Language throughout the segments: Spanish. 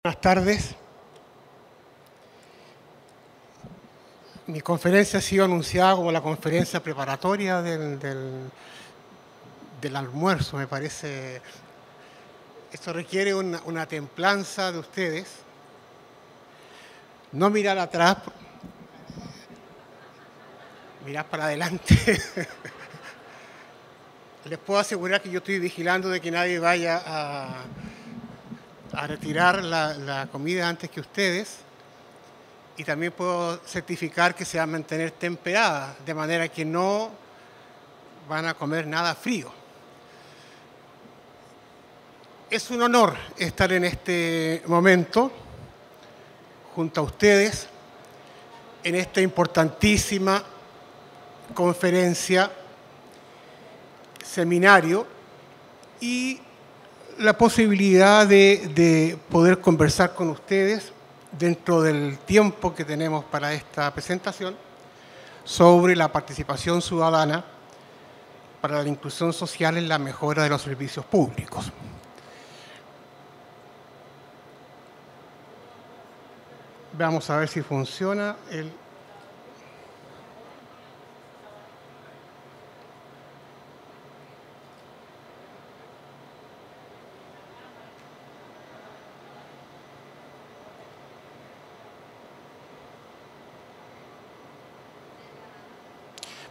Buenas tardes. Mi conferencia ha sido anunciada como la conferencia preparatoria del almuerzo, me parece. Esto requiere una templanza de ustedes. No mirar atrás, mirar para adelante. Les puedo asegurar que yo estoy vigilando de que nadie vaya a retirar la comida antes que ustedes. Y también puedo certificar que se va a mantener temperada, de manera que no van a comer nada frío. Es un honor estar en este momento junto a ustedes en esta importantísima conferencia, seminario y la posibilidad de poder conversar con ustedes dentro del tiempo que tenemos para esta presentación sobre la participación ciudadana para la inclusión social en la mejora de los servicios públicos. Vamos a ver si funciona el...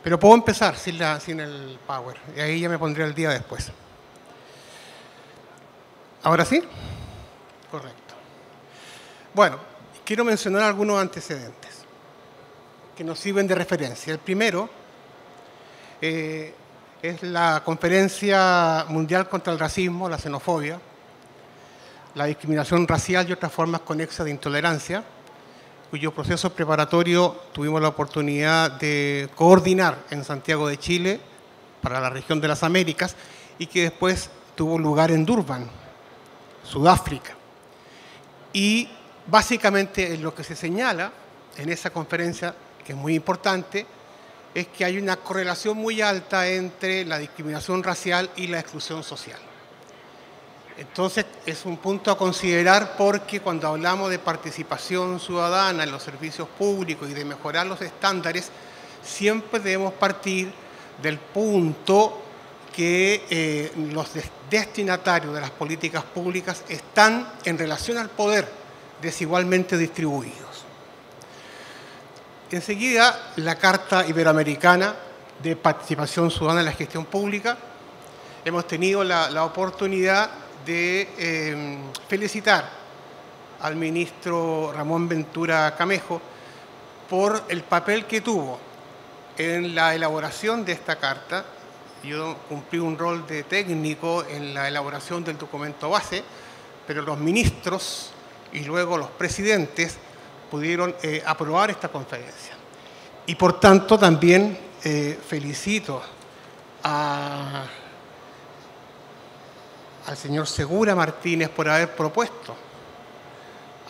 Pero puedo empezar sin el power, y ahí ya me pondré el día después. ¿Ahora sí? Correcto. Bueno, quiero mencionar algunos antecedentes que nos sirven de referencia. El primero es la Conferencia Mundial contra el Racismo, la Xenofobia, la discriminación racial y otras formas conexas de intolerancia, cuyo proceso preparatorio tuvimos la oportunidad de coordinar en Santiago de Chile para la región de las Américas y que después tuvo lugar en Durban, Sudáfrica. Y básicamente lo que se señala en esa conferencia, que es muy importante, es que hay una correlación muy alta entre la discriminación racial y la exclusión social. Entonces, es un punto a considerar porque cuando hablamos de participación ciudadana en los servicios públicos y de mejorar los estándares, siempre debemos partir del punto que los destinatarios de las políticas públicas están en relación al poder desigualmente distribuidos. Enseguida, la Carta Iberoamericana de Participación Ciudadana en la Gestión Pública. Hemos tenido la oportunidad de felicitar al ministro Ramón Ventura Camejo por el papel que tuvo en la elaboración de esta carta. Yo cumplí un rol de técnico en la elaboración del documento base, pero los ministros y luego los presidentes pudieron aprobar esta conferencia. Y por tanto también felicito al señor Segura Martínez por haber propuesto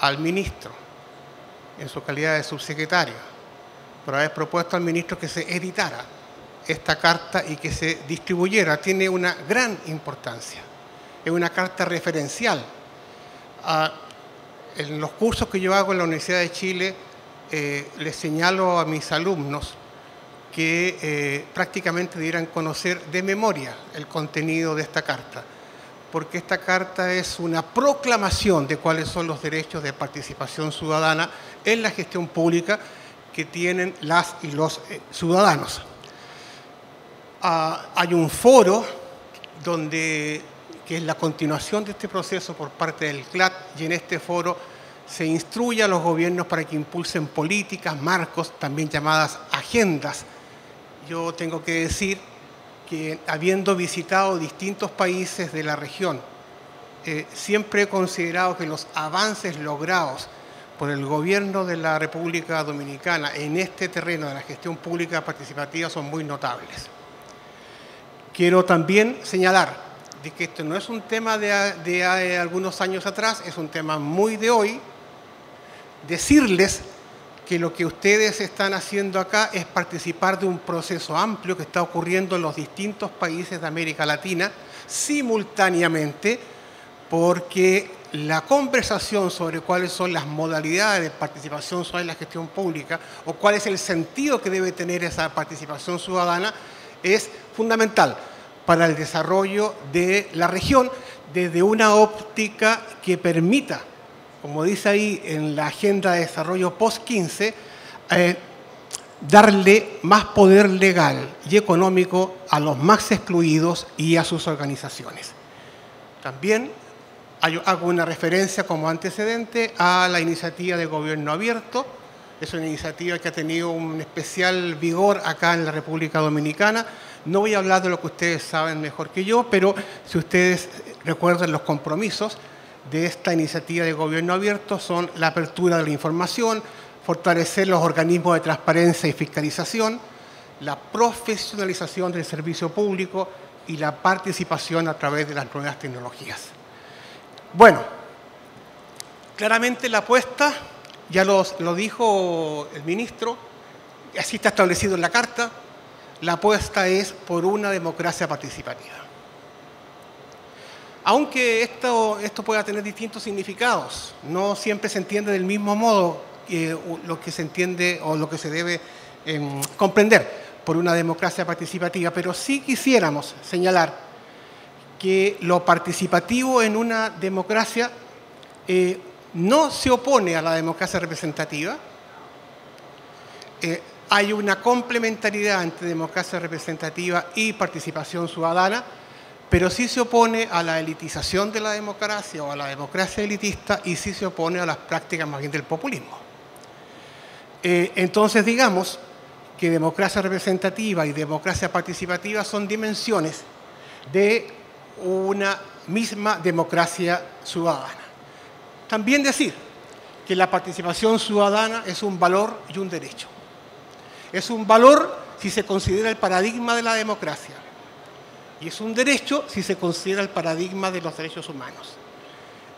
al ministro, en su calidad de subsecretario, por haber propuesto al ministro que se editara esta carta y que se distribuyera. Tiene una gran importancia. Es una carta referencial. En los cursos que yo hago en la Universidad de Chile, les señalo a mis alumnos que prácticamente debieran conocer de memoria el contenido de esta carta, porque esta carta es una proclamación de cuáles son los derechos de participación ciudadana en la gestión pública que tienen las y los ciudadanos. Hay un foro que es la continuación de este proceso por parte del CLAT, y en este foro se instruye a los gobiernos para que impulsen políticas, marcos, también llamadas agendas. Yo tengo que decir que habiendo visitado distintos países de la región, siempre he considerado que los avances logrados por el gobierno de la República Dominicana en este terreno de la gestión pública participativa son muy notables. Quiero también señalar de que esto no es un tema de algunos años atrás, es un tema muy de hoy. Decirles que lo que ustedes están haciendo acá es participar de un proceso amplio que está ocurriendo en los distintos países de América Latina simultáneamente, porque la conversación sobre cuáles son las modalidades de participación ciudadana en la gestión pública o cuál es el sentido que debe tener esa participación ciudadana es fundamental para el desarrollo de la región desde una óptica que permita, como dice ahí en la Agenda de Desarrollo Post-15, darle más poder legal y económico a los más excluidos y a sus organizaciones. También hago una referencia como antecedente a la iniciativa de gobierno abierto. Es una iniciativa que ha tenido un especial vigor acá en la República Dominicana. No voy a hablar de lo que ustedes saben mejor que yo, pero si ustedes recuerdan los compromisos de esta iniciativa de gobierno abierto son la apertura de la información, fortalecer los organismos de transparencia y fiscalización, la profesionalización del servicio público y la participación a través de las nuevas tecnologías. Bueno, claramente la apuesta, ya lo dijo el ministro, así está establecido en la Carta, la apuesta es por una democracia participativa. Aunque esto pueda tener distintos significados, no siempre se entiende del mismo modo lo que se entiende o lo que se debe comprender por una democracia participativa, pero sí quisiéramos señalar que lo participativo en una democracia no se opone a la democracia representativa. Hay una complementariedad entre democracia representativa y participación ciudadana, pero sí se opone a la elitización de la democracia o a la democracia elitista y sí se opone a las prácticas más bien del populismo. Entonces digamos que democracia representativa y democracia participativa son dimensiones de una misma democracia ciudadana. También decir que la participación ciudadana es un valor y un derecho. Es un valor si se considera el paradigma de la democracia y es un derecho si se considera el paradigma de los derechos humanos.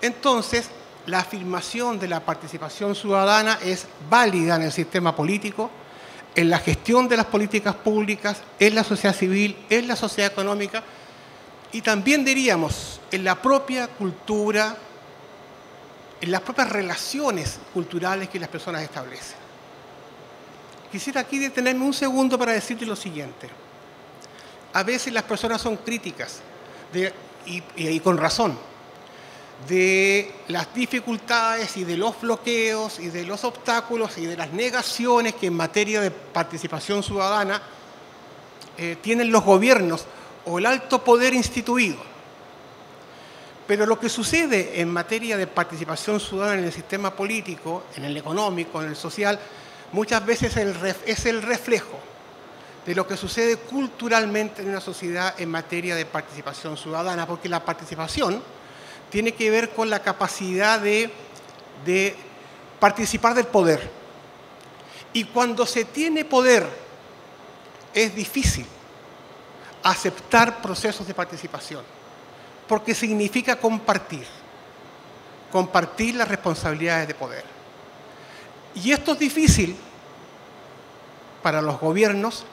Entonces, la afirmación de la participación ciudadana es válida en el sistema político, en la gestión de las políticas públicas, en la sociedad civil, en la sociedad económica y también diríamos en la propia cultura, en las propias relaciones culturales que las personas establecen. Quisiera aquí detenerme un segundo para decirte lo siguiente. A veces las personas son críticas, y con razón, de las dificultades y de los bloqueos y de los obstáculos y de las negaciones que en materia de participación ciudadana tienen los gobiernos o el alto poder instituido. Pero lo que sucede en materia de participación ciudadana en el sistema político, en el económico, en el social, muchas veces es el reflejo de lo que sucede culturalmente en una sociedad en materia de participación ciudadana, porque la participación tiene que ver con la capacidad de participar del poder. Y cuando se tiene poder, es difícil aceptar procesos de participación, porque significa compartir las responsabilidades de poder. Y esto es difícil para los gobiernos,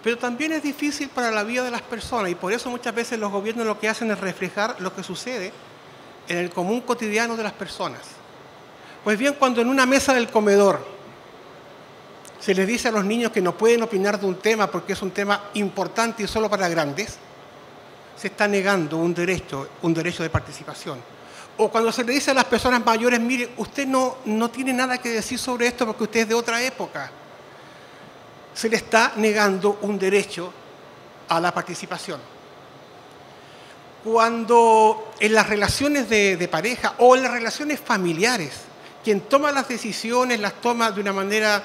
pero también es difícil para la vida de las personas, y por eso muchas veces los gobiernos lo que hacen es reflejar lo que sucede en el común cotidiano de las personas. Pues bien, cuando en una mesa del comedor se les dice a los niños que no pueden opinar de un tema porque es un tema importante y solo para grandes, se está negando un derecho de participación. O cuando se le dice a las personas mayores, mire, usted no tiene nada que decir sobre esto porque usted es de otra época, se le está negando un derecho a la participación. Cuando en las relaciones de pareja o en las relaciones familiares, quien toma las decisiones las toma de una manera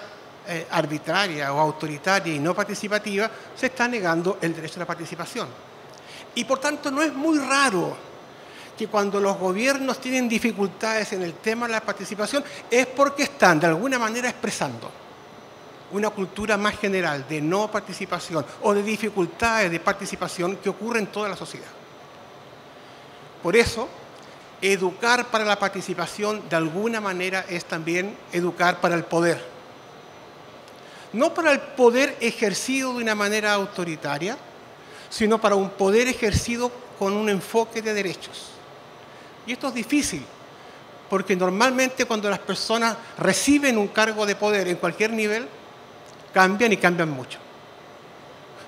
arbitraria o autoritaria y no participativa, se está negando el derecho a la participación. Y por tanto no es muy raro que cuando los gobiernos tienen dificultades en el tema de la participación es porque están de alguna manera expresando una cultura más general de no participación o de dificultades de participación que ocurren en toda la sociedad. Por eso, educar para la participación de alguna manera es también educar para el poder. No para el poder ejercido de una manera autoritaria, sino para un poder ejercido con un enfoque de derechos. Y esto es difícil porque normalmente cuando las personas reciben un cargo de poder en cualquier nivel, cambian y cambian mucho.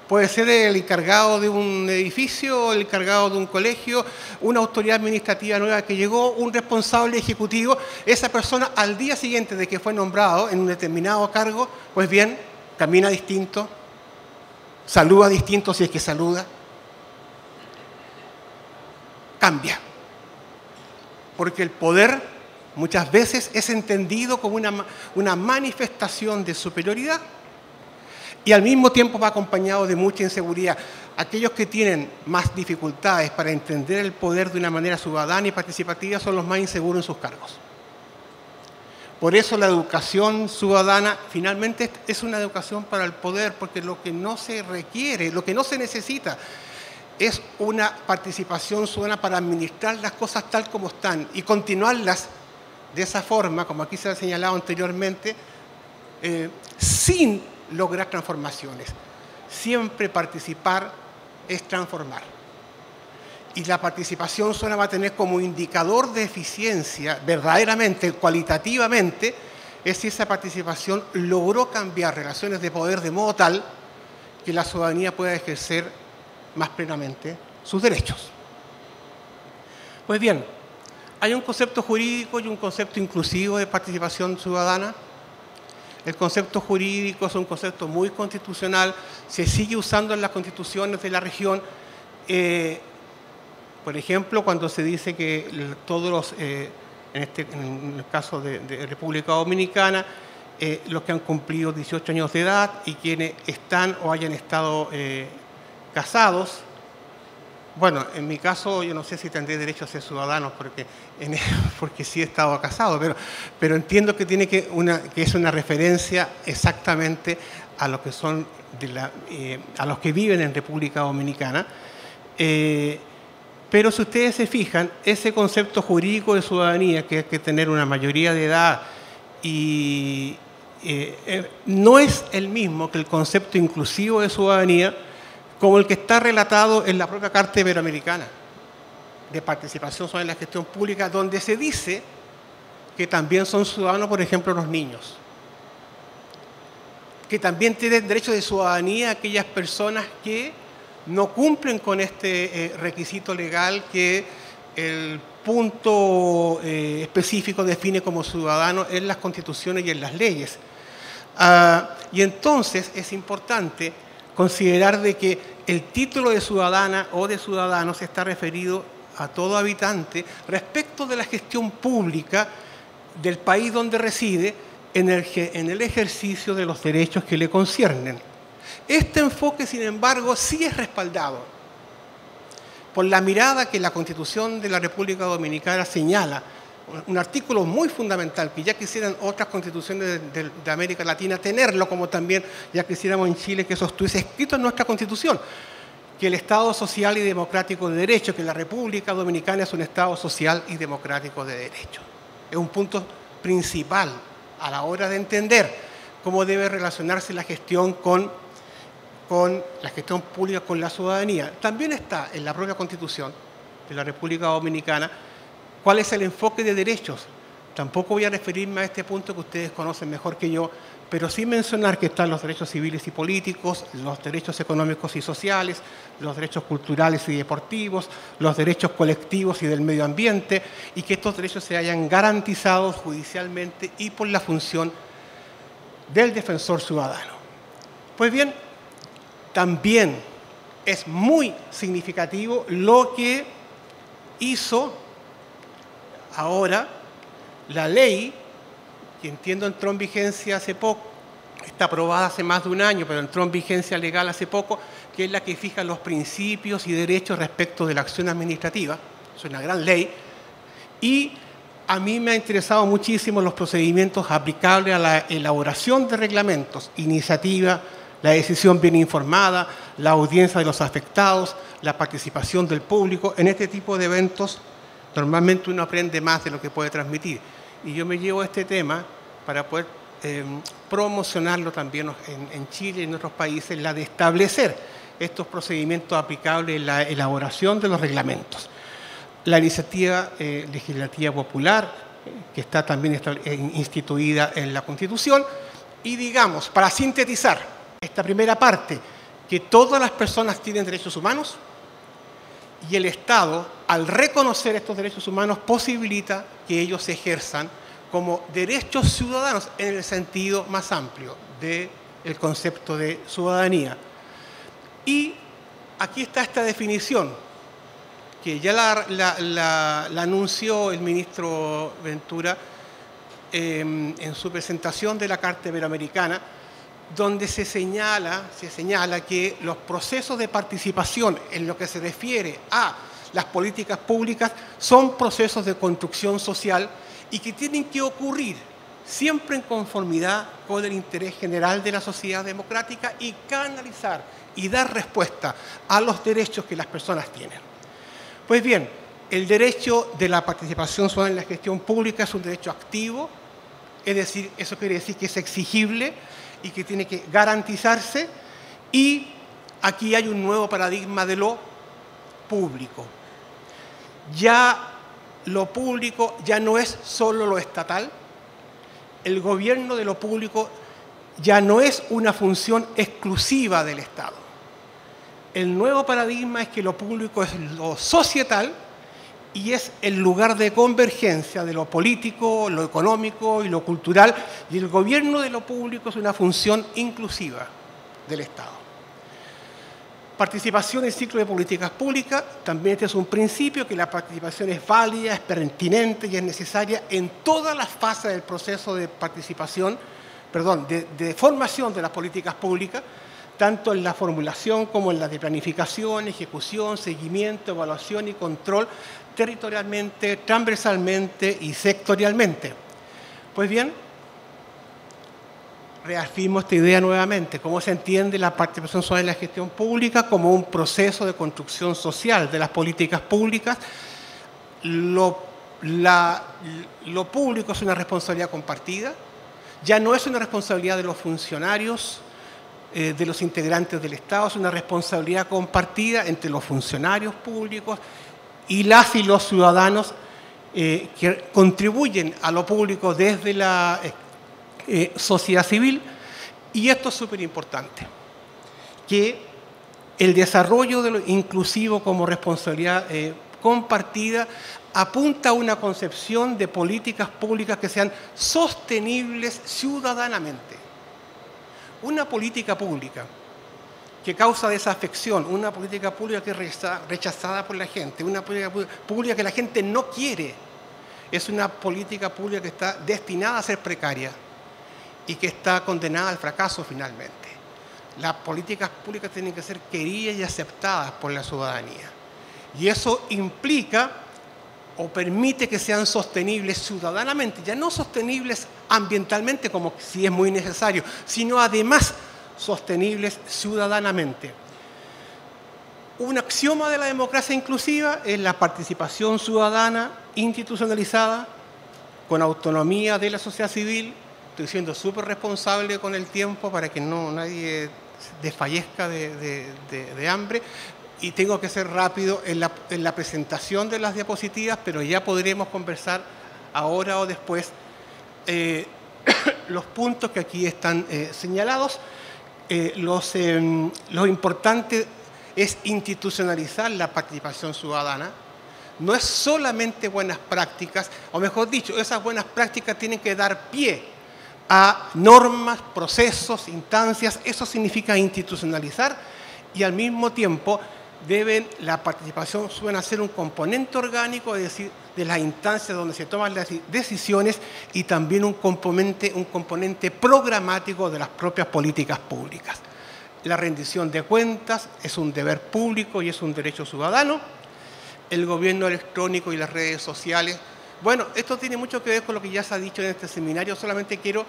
Puede ser el encargado de un edificio, el encargado de un colegio, una autoridad administrativa nueva que llegó, un responsable ejecutivo. Esa persona al día siguiente de que fue nombrado en un determinado cargo, pues bien, camina distinto, saluda distinto si es que saluda, cambia. Porque el poder muchas veces es entendido como una manifestación de superioridad, y al mismo tiempo va acompañado de mucha inseguridad. Aquellos que tienen más dificultades para entender el poder de una manera ciudadana y participativa son los más inseguros en sus cargos. Por eso la educación ciudadana finalmente es una educación para el poder, porque lo que no se requiere, lo que no se necesita, es una participación ciudadana para administrar las cosas tal como están y continuarlas de esa forma, como aquí se ha señalado anteriormente, sin lograr transformaciones. Siempre participar es transformar. Y la participación ciudadana va a tener como indicador de eficiencia, verdaderamente, cualitativamente, es si esa participación logró cambiar relaciones de poder de modo tal que la ciudadanía pueda ejercer más plenamente sus derechos. Pues bien, hay un concepto jurídico y un concepto inclusivo de participación ciudadana. El concepto jurídico es un concepto muy constitucional, se sigue usando en las constituciones de la región. Por ejemplo, cuando se dice que todos los, en el caso de República Dominicana, los que han cumplido 18 años de edad y quienes están o hayan estado casados. Bueno, en mi caso yo no sé si tendré derecho a ser ciudadano porque sí he estado casado, pero entiendo que que es una referencia exactamente a lo que son a los que viven en República Dominicana. Pero si ustedes se fijan, ese concepto jurídico de ciudadanía, que hay que tener una mayoría de edad, no es el mismo que el concepto inclusivo de ciudadanía, como el que está relatado en la propia Carta Iberoamericana de Participación sobre la Gestión Pública, donde se dice que también son ciudadanos, por ejemplo, los niños. Que también tienen derecho de ciudadanía aquellas personas que no cumplen con este requisito legal que el punto específico define como ciudadano en las constituciones y en las leyes. Y entonces es importante considerar de que el título de ciudadana o de ciudadano se está referido a todo habitante respecto de la gestión pública del país donde reside en el ejercicio de los derechos que le conciernen. Este enfoque, sin embargo, sí es respaldado por la mirada que la Constitución de la República Dominicana señala, un artículo muy fundamental que ya quisieran otras constituciones de América Latina tenerlo, como también ya quisiéramos en Chile que eso estuviese escrito en nuestra Constitución, que el Estado social y democrático de derecho, que la República Dominicana es un Estado social y democrático de derecho. Es un punto principal a la hora de entender cómo debe relacionarse la gestión con la gestión pública con la ciudadanía. También está en la propia Constitución de la República Dominicana cuál es el enfoque de derechos. Tampoco voy a referirme a este punto que ustedes conocen mejor que yo, pero sí mencionar que están los derechos civiles y políticos, los derechos económicos y sociales, los derechos culturales y deportivos, los derechos colectivos y del medio ambiente, y que estos derechos se hayan garantizados judicialmente y por la función del defensor ciudadano. Pues bien, también es muy significativo lo que hizo ahora la ley, que entiendo entró en vigencia hace poco, está aprobada hace más de un año, pero entró en vigencia legal hace poco, que es la que fija los principios y derechos respecto de la acción administrativa. Es una gran ley. Y a mí me ha interesado muchísimo los procedimientos aplicables a la elaboración de reglamentos, iniciativa, la decisión bien informada, la audiencia de los afectados, la participación del público. En este tipo de eventos normalmente uno aprende más de lo que puede transmitir. Y yo me llevo este tema para poder promocionarlo también en Chile y en otros países, la de establecer estos procedimientos aplicables en la elaboración de los reglamentos. La iniciativa legislativa popular que está también instituida en la Constitución. Y digamos, para sintetizar esta primera parte, que todas las personas tienen derechos humanos y el Estado, al reconocer estos derechos humanos, posibilita que ellos se ejerzan como derechos ciudadanos en el sentido más amplio del concepto de ciudadanía. Y aquí está esta definición, que ya la anunció el ministro Ventura en su presentación de la Carta Iberoamericana, donde se señala que los procesos de participación en lo que se refiere a las políticas públicas son procesos de construcción social y que tienen que ocurrir siempre en conformidad con el interés general de la sociedad democrática y canalizar y dar respuesta a los derechos que las personas tienen. Pues bien, el derecho de la participación ciudadana en la gestión pública es un derecho activo, es decir, eso quiere decir que es exigible y que tiene que garantizarse, y aquí hay un nuevo paradigma de lo público. Ya lo público ya no es solo lo estatal, el gobierno de lo público ya no es una función exclusiva del Estado. El nuevo paradigma es que lo público es lo societal y es el lugar de convergencia de lo político, lo económico y lo cultural, y el gobierno de lo público es una función inclusiva del Estado. Participación en ciclo de políticas públicas, también este es un principio, que la participación es válida, es pertinente y es necesaria en todas las fases del proceso de participación, de formación de las políticas públicas, tanto en la formulación como en la de planificación, ejecución, seguimiento, evaluación y control, territorialmente, transversalmente y sectorialmente. Pues bien, reafirmo esta idea nuevamente: cómo se entiende la participación social en la gestión pública como un proceso de construcción social de las políticas públicas. Lo público es una responsabilidad compartida, ya no es una responsabilidad de los funcionarios, de los integrantes del Estado, es una responsabilidad compartida entre los funcionarios públicos y las y los ciudadanos que contribuyen a lo público desde la sociedad civil. Y esto es súper importante, que el desarrollo de lo inclusivo como responsabilidad compartida apunta a una concepción de políticas públicas que sean sostenibles ciudadanamente. Una política pública que causa desafección, una política pública que es rechazada por la gente, una política pública que la gente no quiere, es una política pública que está destinada a ser precaria y que está condenada al fracaso finalmente. Las políticas públicas tienen que ser queridas y aceptadas por la ciudadanía. Y eso implica o permite que sean sostenibles ciudadanamente, ya no sostenibles ambientalmente, como si es muy necesario, sino además sostenibles ciudadanamente. Un axioma de la democracia inclusiva es la participación ciudadana institucionalizada, con autonomía de la sociedad civil. Estoy siendo súper responsable con el tiempo para que nadie desfallezca de hambre. Y tengo que ser rápido en la presentación de las diapositivas, pero ya podremos conversar ahora o después los puntos que aquí están señalados. Lo importante es institucionalizar la participación ciudadana. No es solamente buenas prácticas, o mejor dicho, esas buenas prácticas tienen que dar pie a normas, procesos, instancias. Eso significa institucionalizar, y al mismo tiempo la participación suele ser un componente orgánico, es decir, de las instancias donde se toman las decisiones, y también un componente programático de las propias políticas públicas. La rendición de cuentas es un deber público y es un derecho ciudadano. El gobierno electrónico y las redes sociales. Bueno, esto tiene mucho que ver con lo que ya se ha dicho en este seminario. Solamente quiero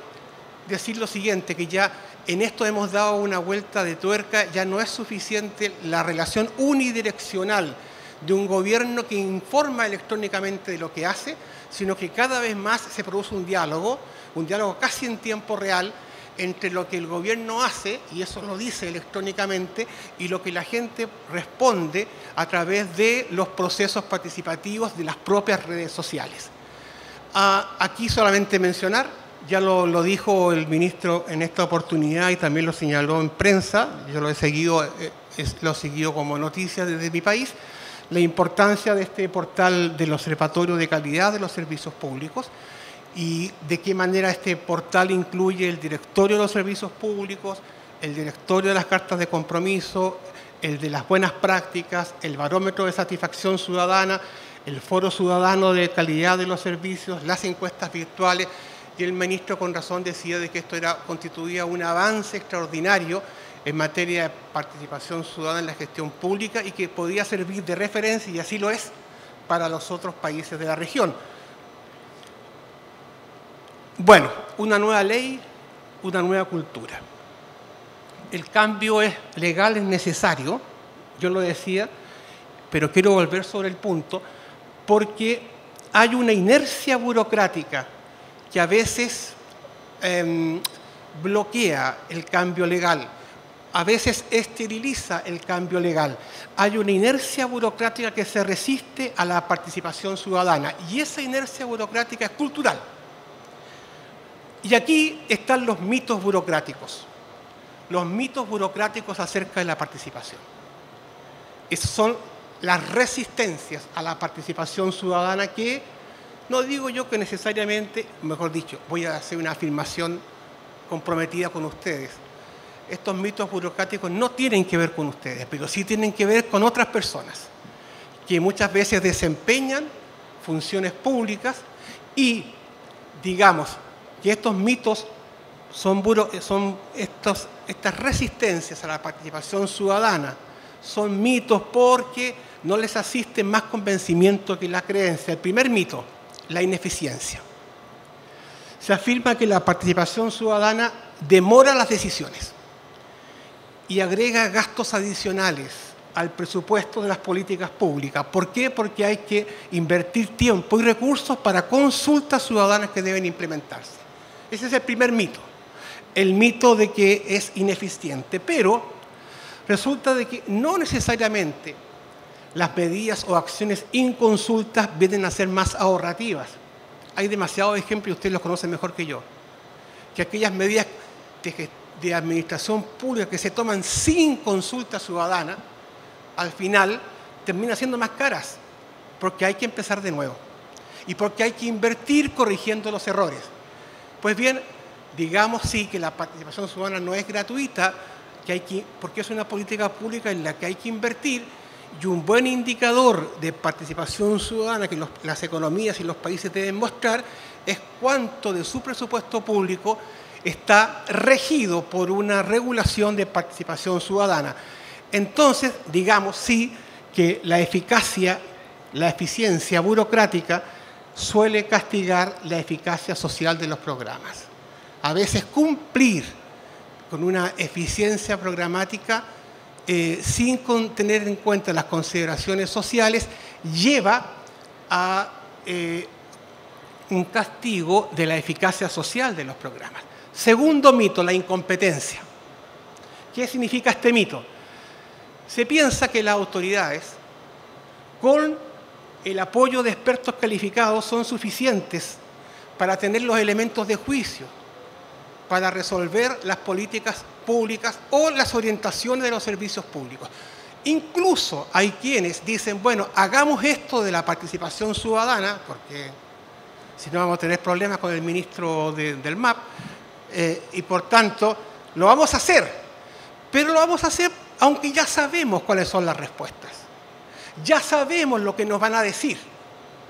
decir lo siguiente, que ya en esto hemos dado una vuelta de tuerca. Ya no es suficiente la relación unidireccional de un gobierno que informa electrónicamente de lo que hace, sino que cada vez más se produce un diálogo casi en tiempo real entre lo que el gobierno hace, y eso lo dice electrónicamente, y lo que la gente responde a través de los procesos participativos de las propias redes sociales. Aquí solamente mencionar, ya lo dijo el ministro en esta oportunidad y también lo señaló en prensa, yo lo he seguido, lo he seguido como noticia desde mi país, la importancia de este portal del Observatorio de Calidad de los Servicios Públicos y de qué manera este portal incluye el directorio de los servicios públicos, el directorio de las cartas de compromiso, el de las buenas prácticas, el barómetro de satisfacción ciudadana, el foro ciudadano de calidad de los servicios, las encuestas virtuales, y el ministro con razón decía de que esto constituía un avance extraordinario en materia de participación ciudadana en la gestión pública y que podía servir de referencia, y así lo es, para los otros países de la región. Bueno, una nueva ley, una nueva cultura. El cambio legal es necesario, yo lo decía, pero quiero volver sobre el punto, porque hay una inercia burocrática que a veces bloquea el cambio legal, a veces esteriliza el cambio legal. Hay una inercia burocrática que se resiste a la participación ciudadana y esa inercia burocrática es cultural. Y aquí están los mitos burocráticos acerca de la participación. Esas son las resistencias a la participación ciudadana que, no digo yo que necesariamente, mejor dicho, voy a hacer una afirmación comprometida con ustedes. Estos mitos burocráticos no tienen que ver con ustedes, pero sí tienen que ver con otras personas que muchas veces desempeñan funciones públicas y, digamos, que estos mitos estas resistencias a la participación ciudadana son mitos porque no les asiste más convencimiento que la creencia. El primer mito, la ineficiencia. Se afirma que la participación ciudadana demora las decisiones y agrega gastos adicionales al presupuesto de las políticas públicas. ¿Por qué? Porque hay que invertir tiempo y recursos para consultas ciudadanas que deben implementarse. Ese es el primer mito, el mito de que es ineficiente, pero resulta de que no necesariamente las medidas o acciones inconsultas vienen a ser más ahorrativas. Hay demasiados ejemplos, y ustedes los conocen mejor que yo, que aquellas medidas de administración pública que se toman sin consulta ciudadana, al final terminan siendo más caras, porque hay que empezar de nuevo y porque hay que invertir corrigiendo los errores. Pues bien, digamos sí que la participación ciudadana no es gratuita, porque es una política pública en la que hay que invertir, y un buen indicador de participación ciudadana que las economías y los países deben mostrar es cuánto de su presupuesto público está regido por una regulación de participación ciudadana. Entonces, digamos sí que la eficiencia burocrática suele castigar la eficacia social de los programas. A veces cumplir con una eficiencia programática sin tener en cuenta las consideraciones sociales lleva a un castigo de la eficacia social de los programas. Segundo mito, la incompetencia. ¿Qué significa este mito? Se piensa que las autoridades, con el apoyo de expertos calificados, son suficientes para tener los elementos de juicio, para resolver las políticas públicas o las orientaciones de los servicios públicos. Incluso hay quienes dicen, bueno, hagamos esto de la participación ciudadana, porque si no vamos a tener problemas con el ministro del MAP, y por tanto lo vamos a hacer, pero lo vamos a hacer aunque ya sabemos cuáles son las respuestas. Ya sabemos lo que nos van a decir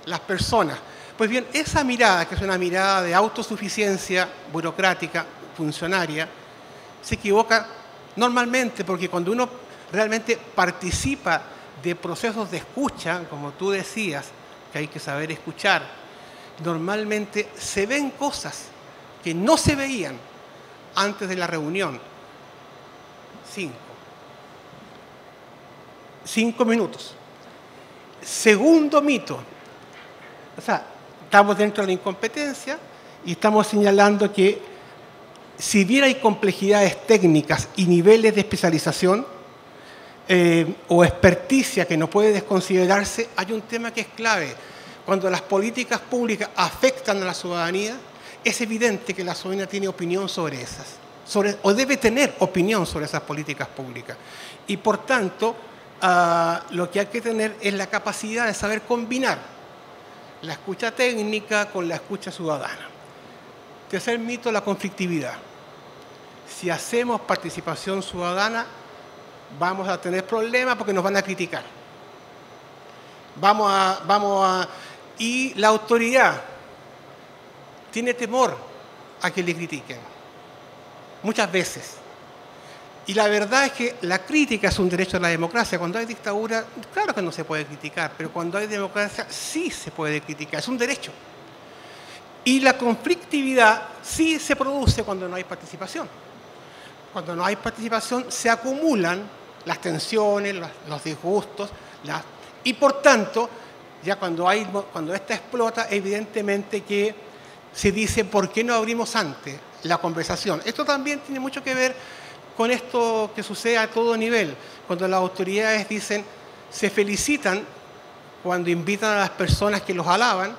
las personas. Pues bien, esa mirada, que es una mirada de autosuficiencia burocrática, funcionaria, se equivoca normalmente, porque cuando uno realmente participa de procesos de escucha, como tú decías, que hay que saber escuchar, normalmente se ven cosas que no se veían antes de la reunión. 5 minutos. Segundo mito. O sea, estamos dentro de la incompetencia y estamos señalando que si bien hay complejidades técnicas y niveles de especialización o experticia que no puede desconsiderarse, hay un tema que es clave. cuando las políticas públicas afectan a la ciudadanía, es evidente que la ciudadanía tiene opinión sobre esas, o debe tener opinión sobre esas políticas públicas. Y por tanto, lo que hay que tener es la capacidad de saber combinar la escucha técnica con la escucha ciudadana. Tercer mito, la conflictividad. Si hacemos participación ciudadana, vamos a tener problemas porque nos van a criticar. Y la autoridad tiene temor a que le critiquen, muchas veces. Y la verdad es que la crítica es un derecho a la democracia. Cuando hay dictadura, claro que no se puede criticar, pero cuando hay democracia sí se puede criticar, es un derecho. Y la conflictividad sí se produce cuando no hay participación. Cuando no hay participación se acumulan las tensiones, los disgustos, y por tanto, ya cuando esta explota, evidentemente que se dice, ¿por qué no abrimos antes la conversación? Esto también tiene mucho que ver con esto que sucede a todo nivel. Cuando las autoridades dicen, se felicitan cuando invitan a las personas que los alaban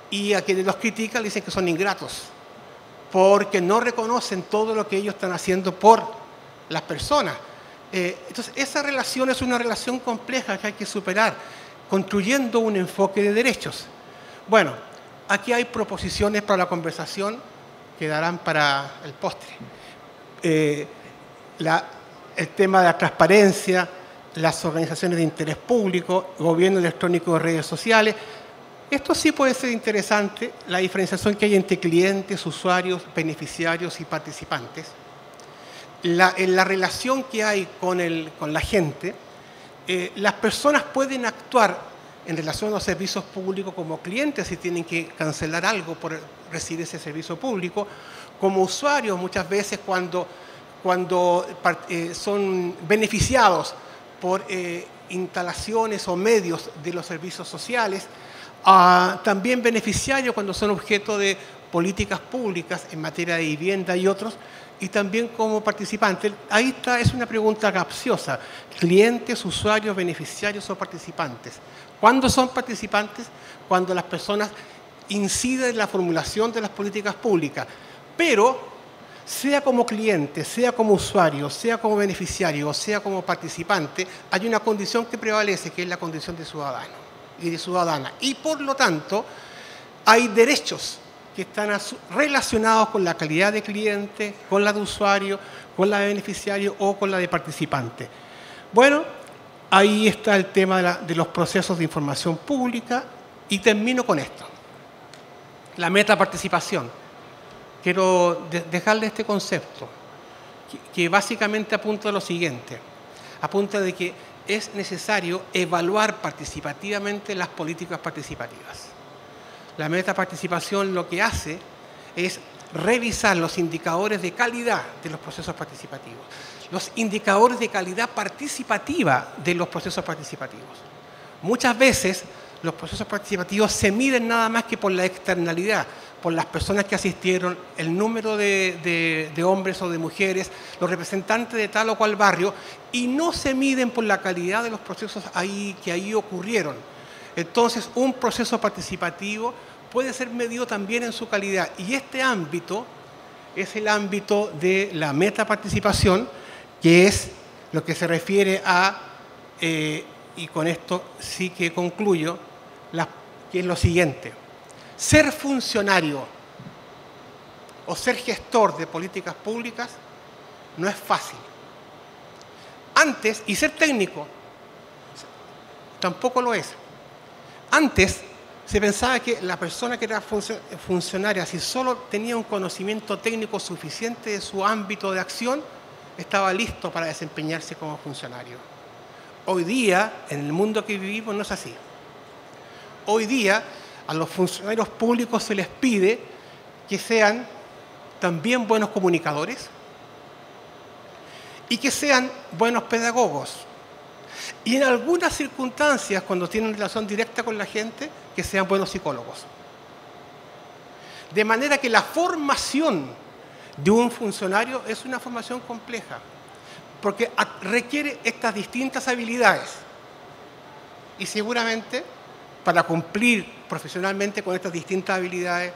y a quienes los critican dicen que son ingratos, porque no reconocen todo lo que ellos están haciendo por las personas. Entonces, esa relación es una relación compleja que hay que superar, construyendo un enfoque de derechos. Bueno, aquí hay proposiciones para la conversación que darán para el postre. El tema de la transparencia, las organizaciones de interés público, gobierno electrónico de redes sociales. Esto sí puede ser interesante, la diferenciación que hay entre clientes, usuarios, beneficiarios y participantes. En la relación que hay con la gente, las personas pueden actuar en relación a los servicios públicos como clientes si tienen que cancelar algo por recibir ese servicio público, como usuarios muchas veces cuando son beneficiados por instalaciones o medios de los servicios sociales, también beneficiarios cuando son objeto de políticas públicas en materia de vivienda y otros, y también como participantes. Ahí es una pregunta capciosa. ¿Clientes, usuarios, beneficiarios o participantes? ¿Cuándo son participantes? Cuando las personas inciden en la formulación de las políticas públicas. Pero, sea como cliente, sea como usuario, sea como beneficiario, o sea como participante, hay una condición que prevalece, que es la condición de ciudadano y de ciudadana. Y por lo tanto, hay derechos que están relacionados con la calidad de cliente, con la de usuario, con la de beneficiario o con la de participante. Bueno, ahí está el tema de los procesos de información pública y termino con esto. La metaparticipación. Quiero dejarle este concepto que básicamente apunta a lo siguiente. Apunta de que es necesario evaluar participativamente las políticas participativas. La metaparticipación lo que hace es revisar los indicadores de calidad de los procesos participativos, los indicadores de calidad participativa de los procesos participativos. Muchas veces los procesos participativos se miden nada más que por la externalidad, por las personas que asistieron, el número de hombres o de mujeres, los representantes de tal o cual barrio, y no se miden por la calidad de los procesos que ahí ocurrieron. Entonces, un proceso participativo puede ser medido también en su calidad. Y este ámbito es el ámbito de la metaparticipación, que es lo que se refiere a, y con esto sí que concluyo, que es lo siguiente. Ser funcionario o ser gestor de políticas públicas no es fácil. Antes, y ser técnico tampoco lo es. Antes se pensaba que la persona que era funcionaria, si solo tenía un conocimiento técnico suficiente de su ámbito de acción, estaba listo para desempeñarse como funcionario. Hoy día, en el mundo que vivimos, no es así. Hoy día, a los funcionarios públicos se les pide que sean también buenos comunicadores y que sean buenos pedagogos. Y en algunas circunstancias, cuando tienen relación directa con la gente, que sean buenos psicólogos. De manera que la formación de un funcionario es una formación compleja, porque requiere estas distintas habilidades. Y seguramente para cumplir profesionalmente con estas distintas habilidades,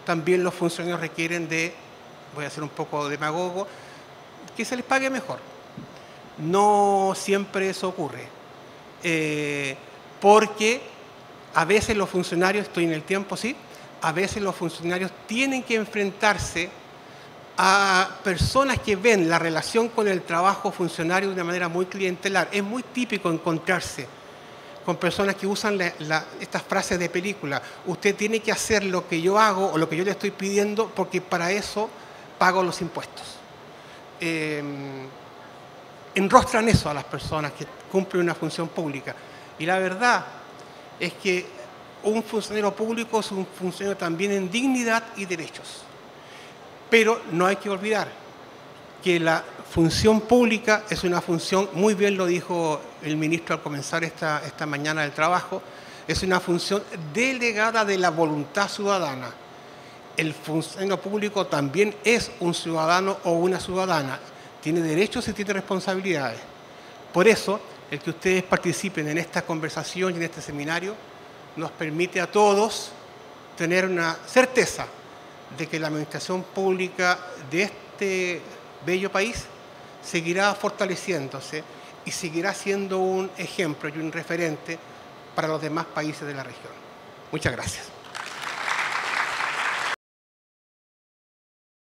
también los funcionarios requieren de, voy a ser un poco demagogo, que se les pague mejor. No siempre eso ocurre, porque a veces los funcionarios, estoy en el tiempo, sí, a veces los funcionarios tienen que enfrentarse a personas que ven la relación con el trabajo funcionario de una manera muy clientelar. Es muy típico encontrarse con personas que usan estas frases de película. Usted tiene que hacer lo que yo hago o lo que yo le estoy pidiendo porque para eso pago los impuestos. Enrostran eso a las personas que cumplen una función pública. Y la verdad es que un funcionario público es un funcionario también en dignidad y derechos. Pero no hay que olvidar que la función pública es una función, muy bien lo dijo el ministro al comenzar esta mañana del trabajo, es una función delegada de la voluntad ciudadana. El funcionario público también es un ciudadano o una ciudadana, tiene derechos y tiene responsabilidades. Por eso, el que ustedes participen en esta conversación y en este seminario nos permite a todos tener una certeza de que la administración pública de este bello país seguirá fortaleciéndose y seguirá siendo un ejemplo y un referente para los demás países de la región. Muchas gracias.